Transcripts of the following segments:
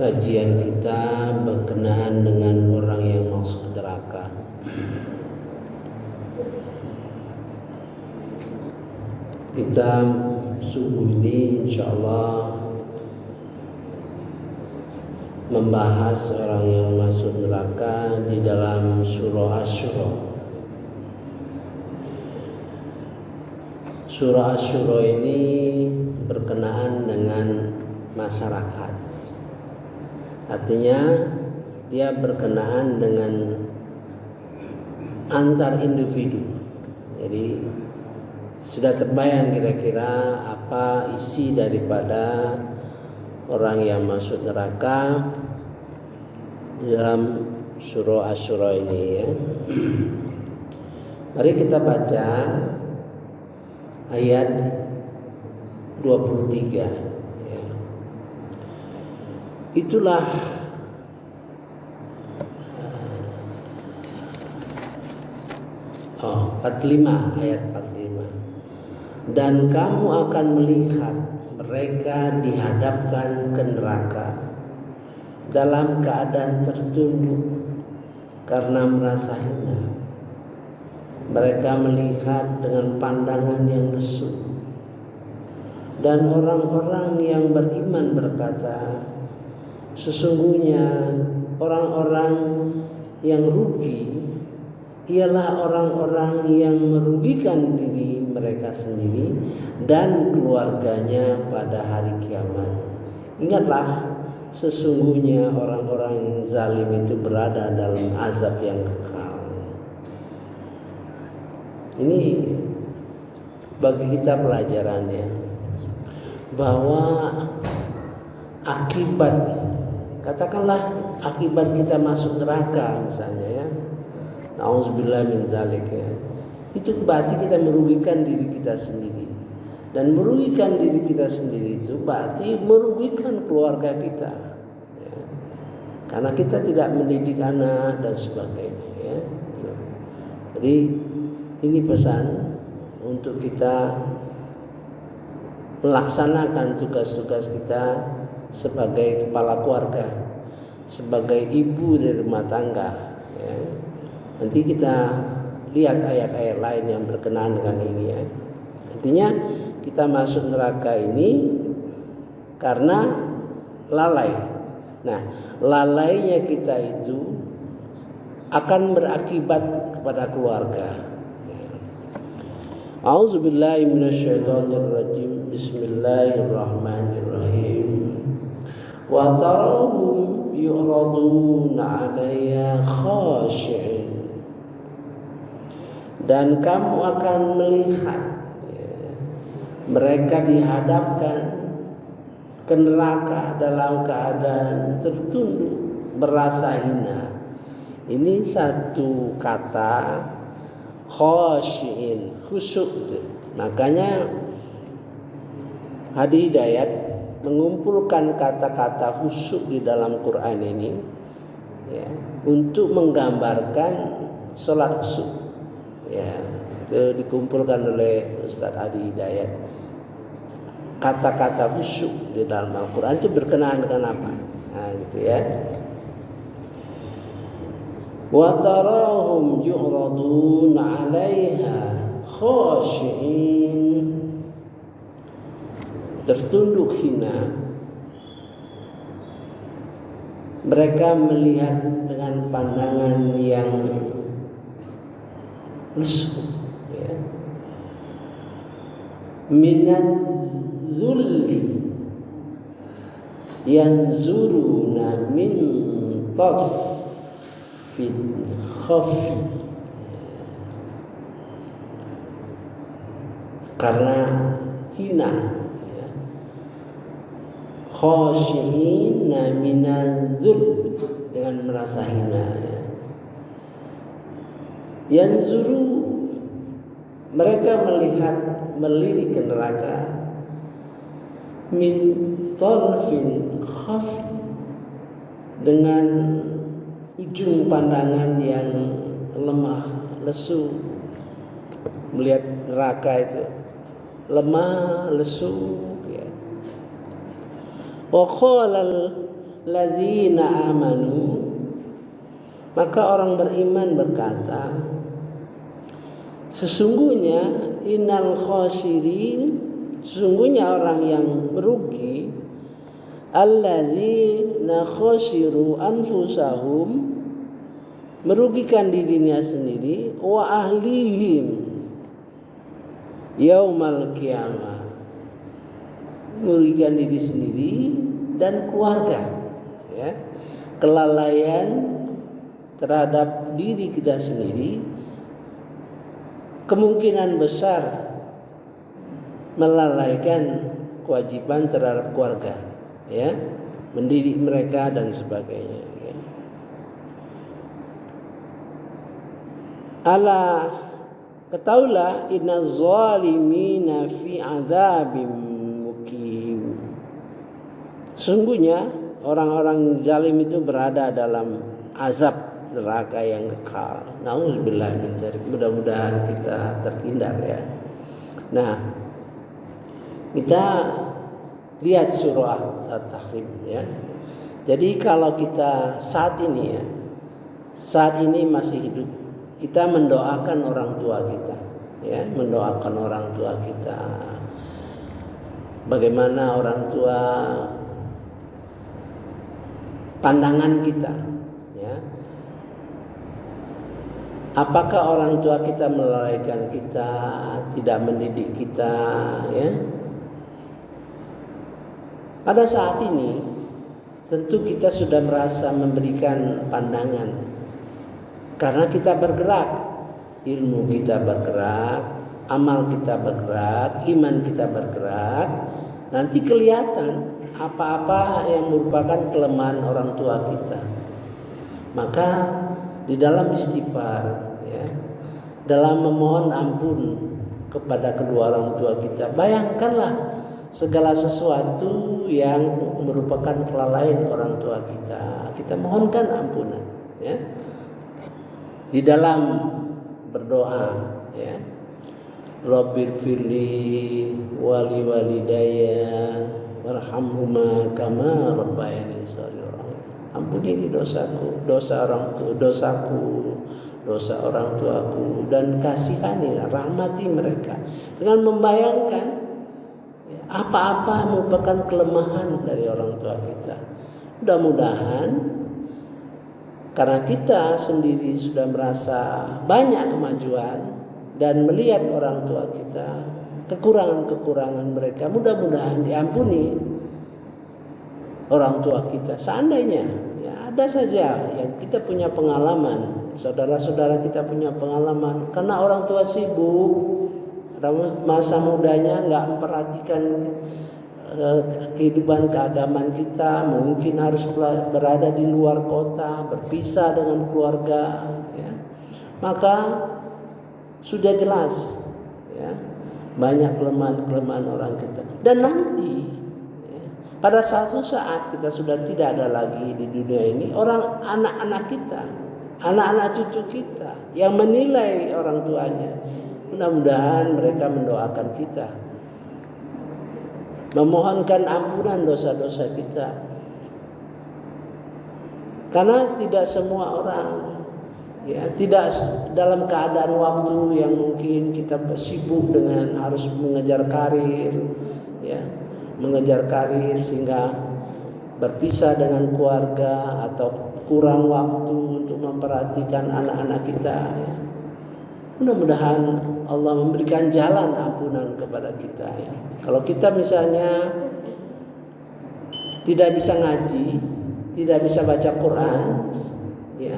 Kajian kita berkenaan dengan orang yang masuk neraka. Kita subuh ini insyaallah membahas orang yang masuk neraka di dalam surah Asy-Syura. Surah Asy-Syura ini berkenaan dengan masyarakat. Artinya dia berkenaan dengan antar individu. Jadi sudah terbayang kira-kira apa isi daripada orang yang masuk neraka dalam surah Asy-Syura ini ya. Mari kita baca ayat 23. Itulah oh, 45 ayat 45. Dan kamu akan melihat mereka dihadapkan ke neraka dalam keadaan tertunduk karena merasa hina. Mereka melihat dengan pandangan yang lesu. Dan orang-orang yang beriman berkata, sesungguhnya orang-orang yang rugi ialah orang-orang yang merugikan diri mereka sendiri dan keluarganya pada hari kiamat. Ingatlah, sesungguhnya orang-orang yang zalim itu berada dalam azab yang kekal. Ini bagi kita pelajarannya bahwa katakanlah akibat kita masuk neraka misalnya ya, nauzubillah min zalik ya, itu berarti kita merugikan diri kita sendiri, dan merugikan diri kita sendiri itu berarti merugikan keluarga kita ya. Karena kita tidak mendidik anak dan sebagainya ya. Jadi ini pesan untuk kita melaksanakan tugas-tugas kita sebagai kepala keluarga, sebagai ibu dari rumah tangga ya. Nanti kita lihat ayat-ayat lain yang berkenaan dengan ini ya. Artinya kita masuk neraka ini karena lalai. Nah, lalainya kita itu akan berakibat kepada keluarga. A'udzubillahi minasyaitonirrajim. Bismillahirrahmanirrahim. Wa tarahum yu'raduna 'alayha khashi'in. Dan kamu akan melihat ya, mereka dihadapkan ke neraka dalam keadaan tertunduk, merasa hina. Ini satu kata khashi'in, khusyuk. Makanya Hadi Hidayat mengumpulkan kata-kata khusyuk di dalam Quran ini ya, untuk menggambarkan sholat khusyuk ya. Itu dikumpulkan oleh Ustaz Hadi Hidayat. Kata-kata khusyuk di dalam Al-Quran itu berkenaan dengan apa? Nah, gitu ya. Wa tarahum yu'raduna 'alaiha khashi'in, tertunduk hina. Mereka melihat dengan pandangan yang lesu ya. Minaz zulli yanzuruna min tarfin khafi, karena hina ya. Khashi'ina minadzul, dengan merasa hina ya. Yanzuru, mereka melirik ke neraka, min tarfin khafi, dengan ujung pandangan yang lemah, lesu. Melihat neraka itu lemah, lesu ya. Wa qala ladzina amanu, maka orang beriman berkata, sesungguhnya innal khasirin, sesungguhnya orang yang merugi, alladzina khasiru anfusahum, merugikan dirinya sendiri, wa ahlihim yaumal qiyamah, merugikan diri sendiri dan keluarga, ya. Kelalaian terhadap diri kita sendiri kemungkinan besar melalaikan kewajiban terhadap keluarga, ya, mendidik mereka dan sebagainya, ya. Ala, ketahuilah, inna zalimina fi adzabim muqim, sungguhnya orang-orang zalim itu berada dalam azab neraka yang kekal. Nauzubillah min dzalik. Mudah-mudahan kita terhindar, ya. Nah, kita lihat surah At-Tahrim, ya. Jadi kalau kita saat ini masih hidup, kita mendoakan orang tua kita, ya, mendoakan orang tua kita. Bagaimana orang tua pandangan kita, ya. Apakah orang tua kita melalaikan kita, tidak mendidik kita, ya? Pada saat ini tentu kita sudah merasa memberikan pandangan, karena kita bergerak, ilmu kita bergerak, amal kita bergerak, iman kita bergerak. Nanti kelihatan apa-apa yang merupakan kelemahan orang tua kita. Maka di dalam istighfar, ya, dalam memohon ampun kepada kedua orang tua kita, bayangkanlah segala sesuatu yang merupakan kelalaian orang tua kita, kita mohonkan ampunan, ya, di dalam berdoa, ya. Rabbighfirli wali walidayya warhamhuma kama rabbayani shaghira. Ampuni dosaku, dosa orang tuaku, dan kasihani, rahmati mereka, dengan membayangkan apa-apa merupakan kelemahan dari orang tua kita. Mudah-mudahan karena kita sendiri sudah merasa banyak kemajuan dan melihat orang tua kita, kekurangan-kekurangan mereka, mudah-mudahan diampuni orang tua kita. Seandainya, ya, ada saja yang kita punya pengalaman, saudara-saudara kita punya pengalaman, karena orang tua sibuk, masa mudanya nggak memperhatikan kehidupan keagamaan kita, mungkin harus berada di luar kota, berpisah dengan keluarga, ya. Maka sudah jelas, ya, banyak kelemahan-kelemahan orang kita. Dan nanti, ya, pada suatu saat kita sudah tidak ada lagi di dunia ini, orang anak-anak kita, anak-anak cucu kita yang menilai orang tuanya, mudah-mudahan mereka mendoakan kita, memohonkan ampunan dosa-dosa kita. Karena tidak semua orang, ya, tidak dalam keadaan waktu yang mungkin kita sibuk dengan harus mengejar karir, ya, mengejar karir sehingga berpisah dengan keluarga atau kurang waktu untuk memperhatikan anak-anak kita, ya. Mudah-mudahan Allah memberikan jalan ampunan kepada kita, ya. Kalau kita misalnya tidak bisa ngaji, tidak bisa baca Quran, ya,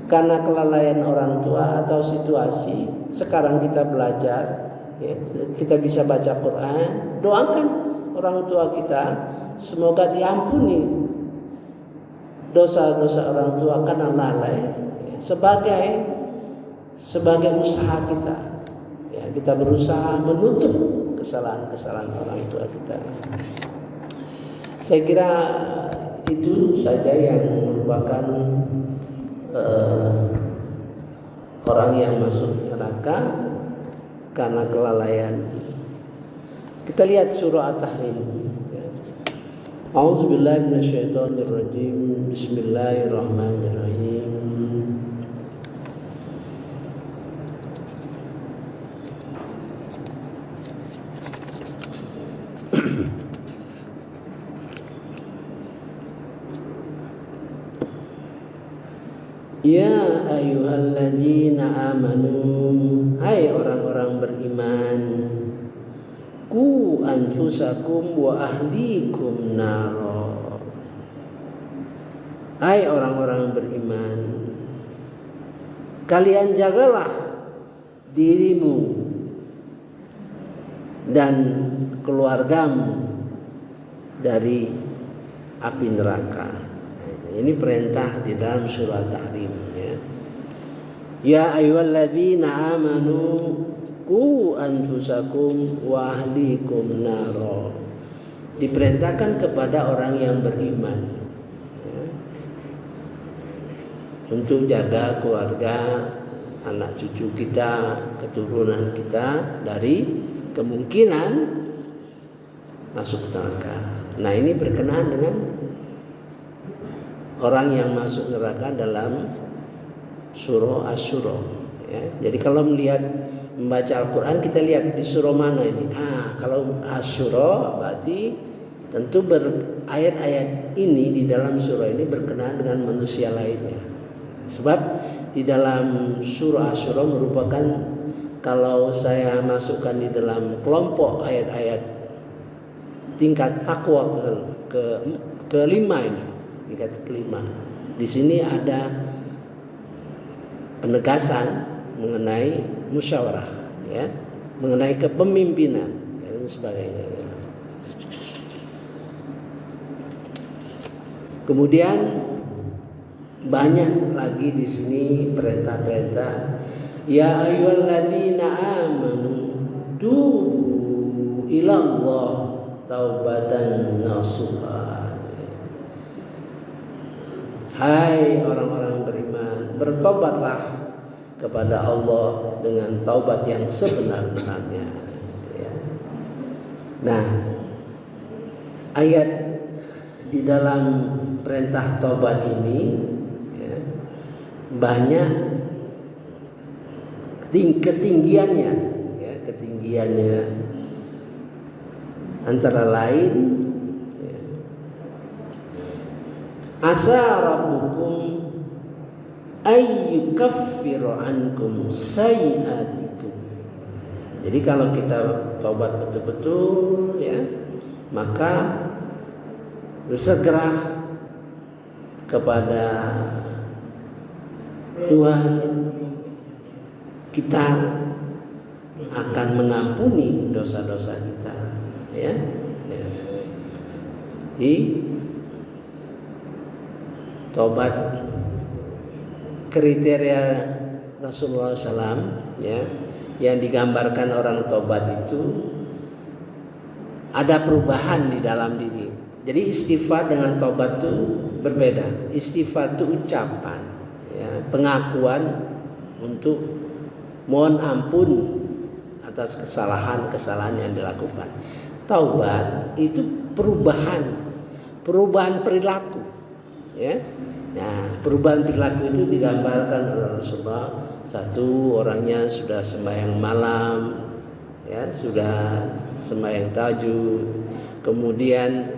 karena kelalaian orang tua atau situasi, sekarang kita belajar, ya, kita bisa baca Quran, doakan orang tua kita semoga diampuni dosa-dosa orang tua karena lalai, ya, sebagai usaha kita, ya, kita berusaha menutup kesalahan-kesalahan orang tua kita. Saya kira itu saja yang merupakan orang yang masuk neraka karena kelalaian. Kita lihat surah At-Tahrim, ya. A'udzubillahi minasyaitonirrajim. Bismillahirrahmanirrahim. Ya ayyuhalladzina amanu, hai orang-orang beriman, ku anfusakum wa ahlikum naro. Hai orang-orang beriman, kalian jagalah dirimu dan keluargamu dari api neraka. Ini perintah di dalam surah Tahrim, ya. Ya ayyuhalladzina amanu qu anfusakum wa ahlikum naro. Diperintahkan kepada orang yang beriman, ya, untuk jaga keluarga, anak cucu kita, keturunan kita dari kemungkinan masuk neraka. Nah, ini berkenaan dengan orang yang masuk neraka dalam surah Asy-Syura, ya. Jadi kalau membaca Al-Quran, kita lihat di surah mana ini. Kalau Asy-Syura berarti tentu ayat-ayat ini di dalam surah ini berkenaan dengan manusia lainnya. Sebab di dalam surah Asy-Syura merupakan, kalau saya masukkan di dalam kelompok ayat-ayat tingkat takwa kelima ini. Tingkat kelima. Di sini ada penegasan mengenai musyawarah, ya, mengenai kepemimpinan dan sebagainya. Kemudian banyak lagi di sini perintah-perintah. Ya ayyuhalladzina amanu tubu ilallah taubatan nasuha. Hai orang-orang beriman, bertobatlah kepada Allah dengan taubat yang sebenar-benarnya, ya. Nah, ayat di dalam perintah taubat ini, ya, banyak ketinggiannya, ya, ketinggiannya antara lain, asa rabbukum ayyukaffiru ankum sayiatikum. Jadi kalau kita taubat betul-betul, ya, maka bersegera kepada Tuhan, kita akan mengampuni dosa-dosa kita, ya. Di taubat kriteria Rasulullah SAW, ya, yang digambarkan orang taubat itu ada perubahan di dalam diri. Jadi istighfar dengan taubat itu berbeda. Istighfar itu ucapan, ya, pengakuan untuk mohon ampun atas kesalahan yang dilakukan. Taubat itu perubahan perilaku, ya. Nah, perubahan perilaku itu digambarkan oleh Rasulullah. Satu, orangnya sudah sembahyang malam, ya, sudah sembahyang tahajud, kemudian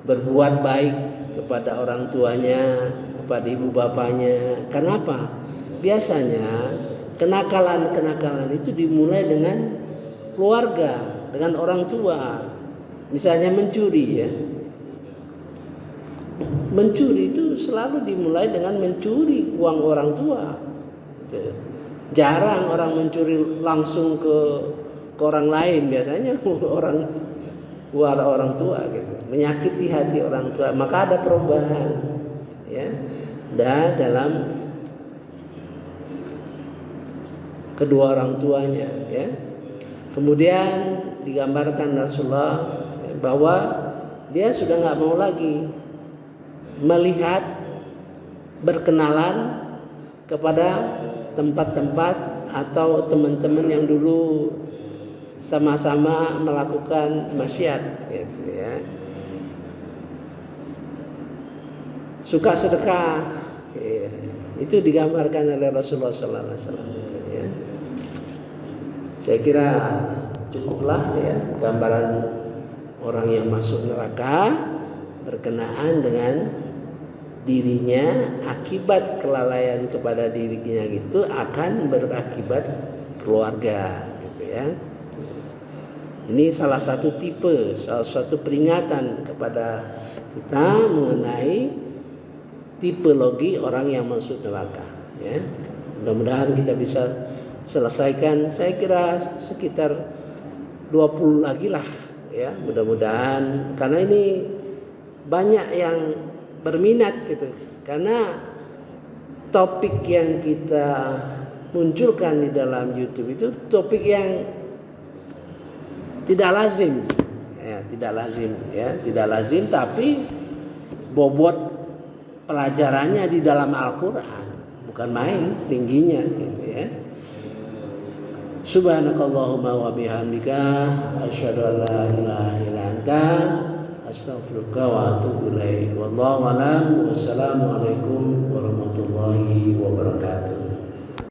berbuat baik kepada orang tuanya, kepada ibu bapaknya. Kenapa? Biasanya kenakalan itu dimulai dengan keluarga, dengan orang tua. Misalnya mencuri, ya. Mencuri itu selalu dimulai dengan mencuri uang orang tua. Jarang orang mencuri langsung ke orang lain, biasanya orang tua gitu, menyakiti hati orang tua. Maka ada perubahan, ya, dan dalam kedua orang tuanya, ya. Kemudian digambarkan Rasulullah bahwa dia sudah nggak mau lagi melihat, berkenalan kepada tempat-tempat atau teman-teman yang dulu sama-sama melakukan maksiat, gitu, ya. suka sedekah. Ya, itu digambarkan oleh Rasulullah sallallahu alaihi wasallam, ya. Saya kira cukuplah ya gambaran orang yang masuk neraka berkenaan dengan dirinya, akibat kelalaian kepada dirinya gitu akan berakibat keluarga gitu ya. Ini salah satu tipe, salah satu peringatan kepada kita mengenai tipologi orang yang masuk neraka ya. Mudah-mudahan kita bisa selesaikan, saya kira sekitar 20 lagi lah ya, mudah-mudahan, karena ini banyak yang berminat gitu, karena topik yang kita munculkan di dalam YouTube itu topik yang tidak lazim ya, tidak lazim tapi bobot pelajarannya di dalam Al-Quran bukan main tingginya gitu ya. Subhanakallahumma wa bihamdika asyhadu an la ilaha illa anta astaghfiruka wa atubu ilaik. Wallahu a'lam. Wassalamualaikum warahmatullahi wabarakatuh.